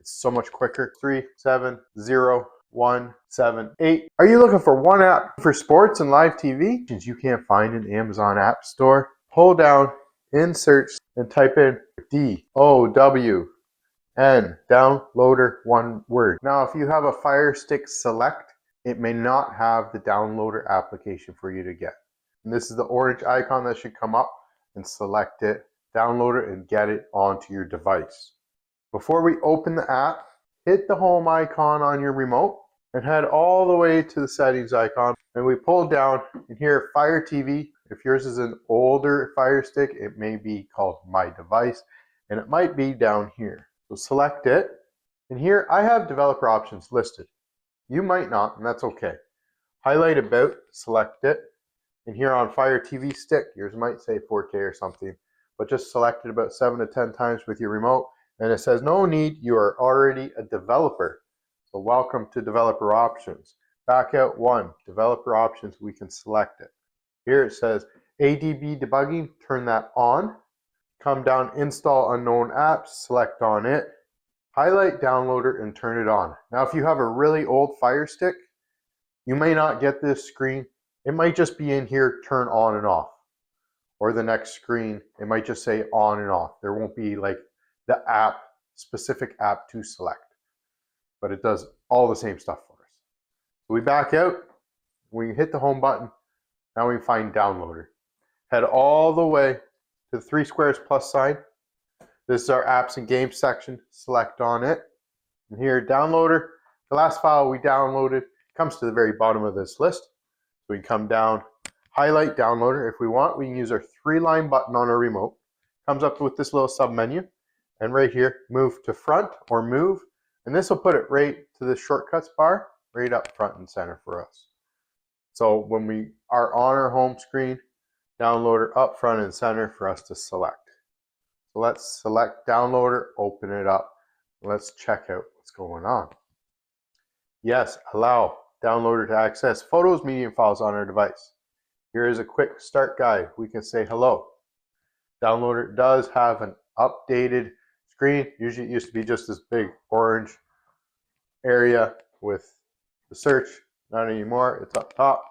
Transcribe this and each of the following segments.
It's so much quicker. 370178. Are you looking for one app for sports and live TV you can't find in Amazon App Store? Pull down in search and type in DOWN, downloader, one word. Now, if you have a Fire Stick Select, it may not have the downloader application for you to get. And this is the orange icon that should come up, and select it, download it, and get it onto your device. Before we open the app, hit the home icon on your remote and head all the way to the settings icon, and we pull down and here Fire TV. If yours is an older Fire Stick, it may be called My Device, and it might be down here. So select it, and here I have developer options listed. You might not, and that's okay. Highlight About, select it, and here on Fire TV Stick, yours might say 4K or something, but just select it about 7 to 10 times with your remote, and it says no need, you are already a developer. So welcome to developer options. Back out one, developer options, we can select it. Here it says ADB debugging, turn that on. Come down, install unknown apps, select on it. Highlight downloader and turn it on. Now if you have a really old Fire Stick, you may not get this screen. It might just be in here, turn on and off. Or the next screen, it might just say on and off. There won't be like the app, specific app to select. But it does all the same stuff for us. So we back out, we hit the home button, now we find downloader. Head all the way to the 3 squares plus sign. This is our apps and games section, select on it. And here, downloader, the last file we downloaded comes to the very bottom of this list. So we come down, highlight downloader. If we want, we can use our 3-line button on our remote. Comes up with this little sub menu. And right here, move to front or move. And this will put it right to the shortcuts bar, right up front and center for us. So when we are on our home screen, downloader up front and center for us to select. So let's select downloader, open it up. Let's check out what's going on. Yes, allow downloader to access photos, media, and files on our device. Here is a quick start guide. We can say hello. Downloader does have an updated screen. Usually it used to be just this big orange area with the search. Not anymore. It's up top.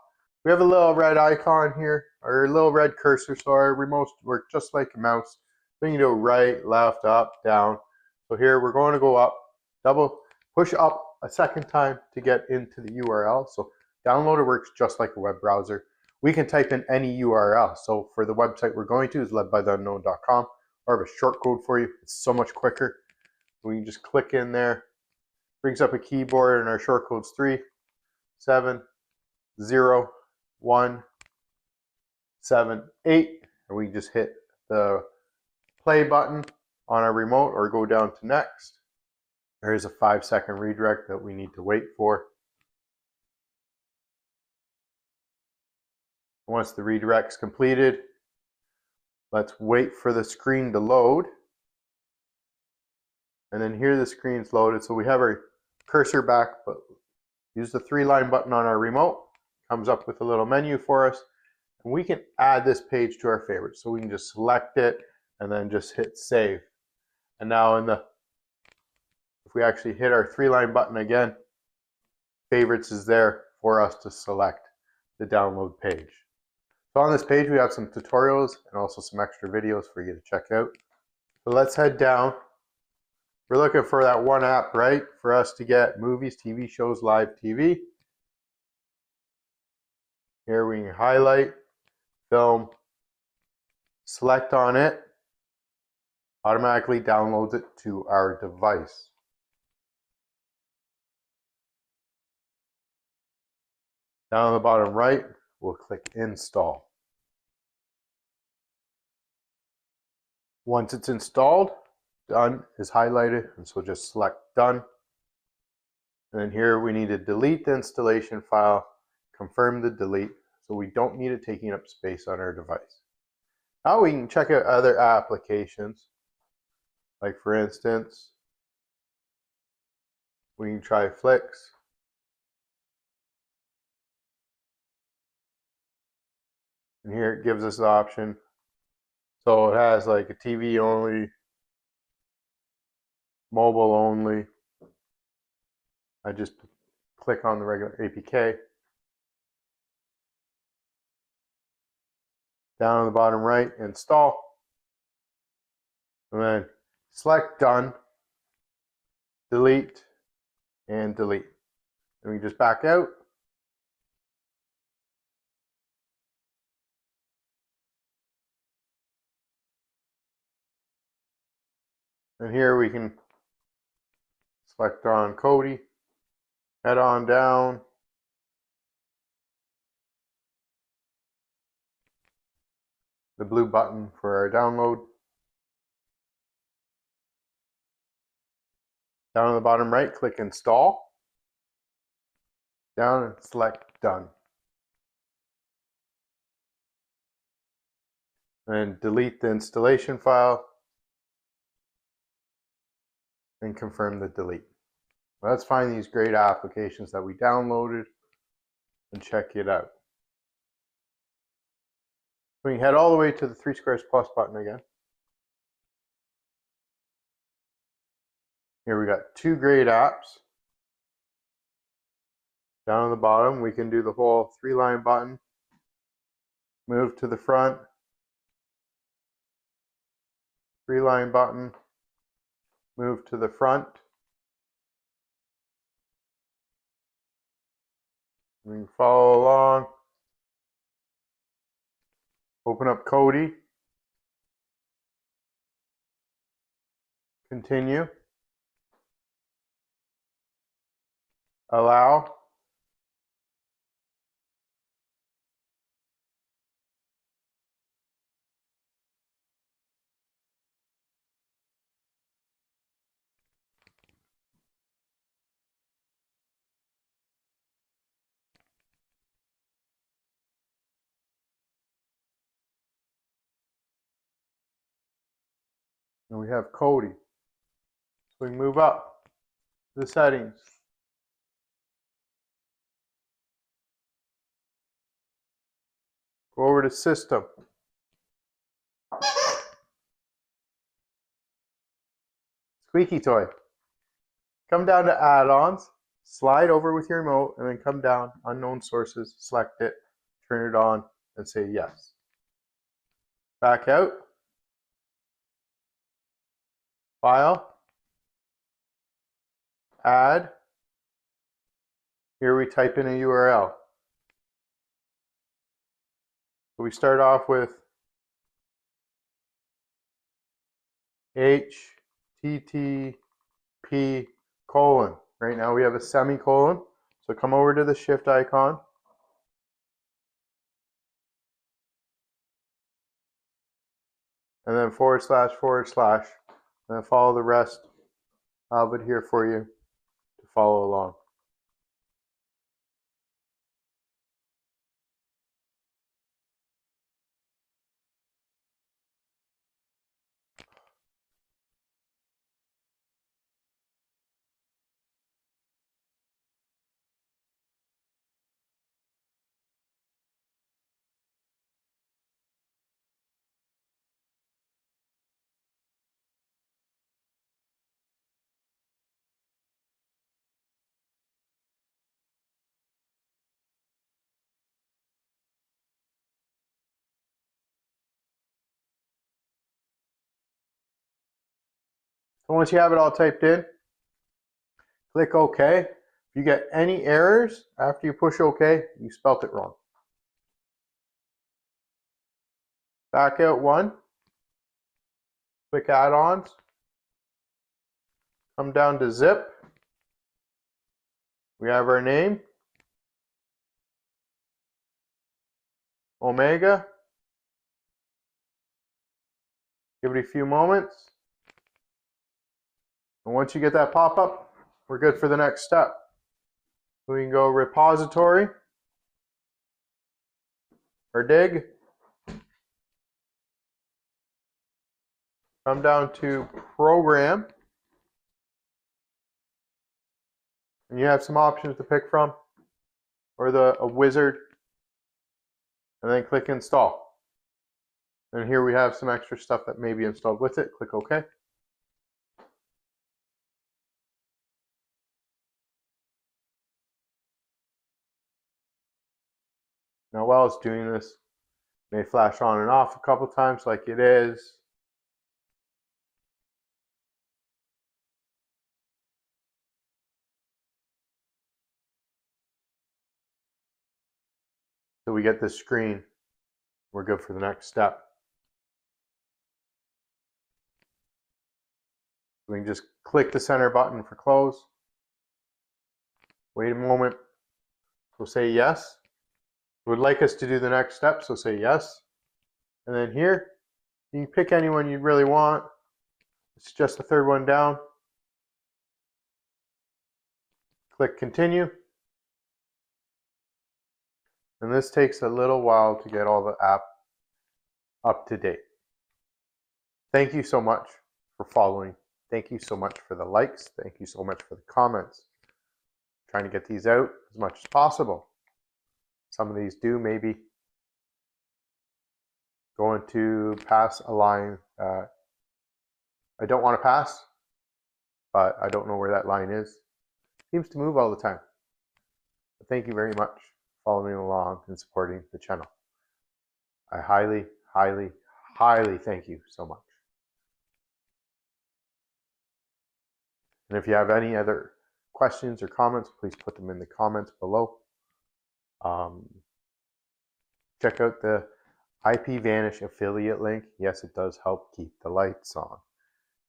We have a little red icon here, or a little red cursor, so our remotes work just like a mouse. We can go right, left, up, down. So here we're going to go up, double push up a second time to get into the URL. So downloader works just like a web browser. We can type in any URL. So for the website we're going to is ledbytheunknown.com. Or I have a short code for you. It's so much quicker. We can just click in there. Brings up a keyboard, and our short code's 370178. And we just hit the play button on our remote or go down to next. There is a 5-second redirect that we need to wait for. Once the redirect's completed, let's wait for the screen to load. And then here the screen's loaded. So we have our cursor back, but use the 3-line button on our remote. Comes up with a little menu for us. And we can add this page to our favorites. So we can just select it and then just hit save. And now if we actually hit our 3-line button again, favorites is there for us to select the download page. So on this page, we have some tutorials and also some extra videos for you to check out. So let's head down. We're looking for that one app, right? For us to get movies, TV shows, live TV. Here we can highlight, film, select on it. Automatically downloads it to our device. Down on the bottom right, we'll click install. Once it's installed, done is highlighted, and so just select done. And then here we need to delete the installation file, confirm the delete, so we don't need it taking up space on our device. Now we can check out other applications. Like for instance, we can try Flicks. And here it gives us the option. So it has like a TV only, mobile only, I just click on the regular APK. Down on the bottom right, install. And then select done, delete, and delete. And we just back out. And here we can select on Kodi, head on down. The blue button for our download. Down on the bottom right, click install. Down and select done. And delete the installation file and confirm the delete. Let's find these great applications that we downloaded and check it out. We can head all the way to the 3 squares plus button again. Here we got 2 great apps. Down on the bottom, we can do the whole 3-line button. Move to the front. 3-line button. Move to the front. We can follow along. Open up Kodi. Continue. Allow. And we have Kodi. So we move up to the settings. Go over to System. Squeaky toy. Come down to Add-ons, slide over with your remote, and then come down, Unknown Sources, select it, turn it on, and say yes. Back out. File. Add. Here we type in a URL. So we start off with HTTP:// Right now we have a semicolon. So come over to the shift icon. And then //, and then follow the rest of it here for you to follow along. So once you have it all typed in, click OK. If you get any errors after you push OK, you spelt it wrong. Back out one. Click Add-ons. Come down to Zip. We have our name, Omega. Give it a few moments. And once you get that pop-up, we're good for the next step. We can go repository or dig. Come down to program. And you have some options to pick from, or a wizard. And then click install. And here we have some extra stuff that may be installed with it. Click OK. Now while it's doing this, it may flash on and off a couple times like it is. So we get this screen, we're good for the next step. We can just click the center button for close. Wait a moment. We'll say yes. It would like us to do the next step, so say yes. And then here, you can pick anyone you really want. It's just the third one down. Click continue. And this takes a little while to get all the app up to date. Thank you so much for following. Thank you so much for the likes. Thank you so much for the comments. Trying to get these out as much as possible. Some of these do maybe going to pass a line I don't want to pass, but I don't know where that line is. It seems to move all the time. But thank you very much for following along and supporting the channel. I highly, highly, highly thank you so much. And if you have any other questions or comments, please put them in the comments below. Check out the IPVanish affiliate link. Yes, it does help keep the lights on.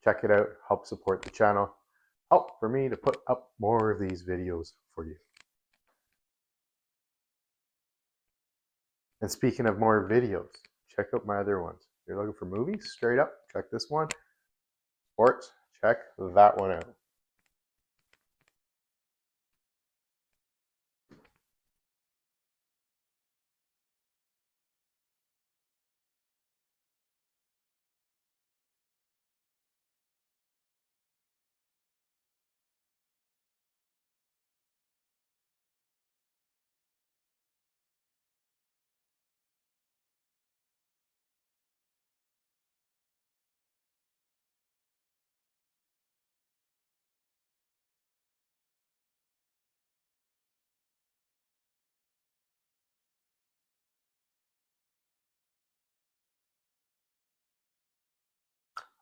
Check it out, help support the channel, help for me to put up more of these videos for you. And speaking of more videos, check out my other ones. If you're looking for movies, straight up, check this one. Sports, check that one out.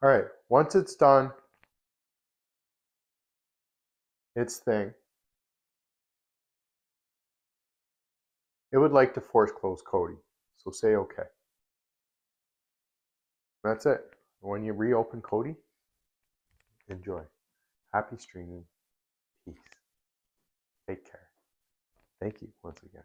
All right, once it's done its thing, it would like to force close Kodi. So say okay. That's it. When you reopen Kodi, enjoy. Happy streaming. Peace. Take care. Thank you once again.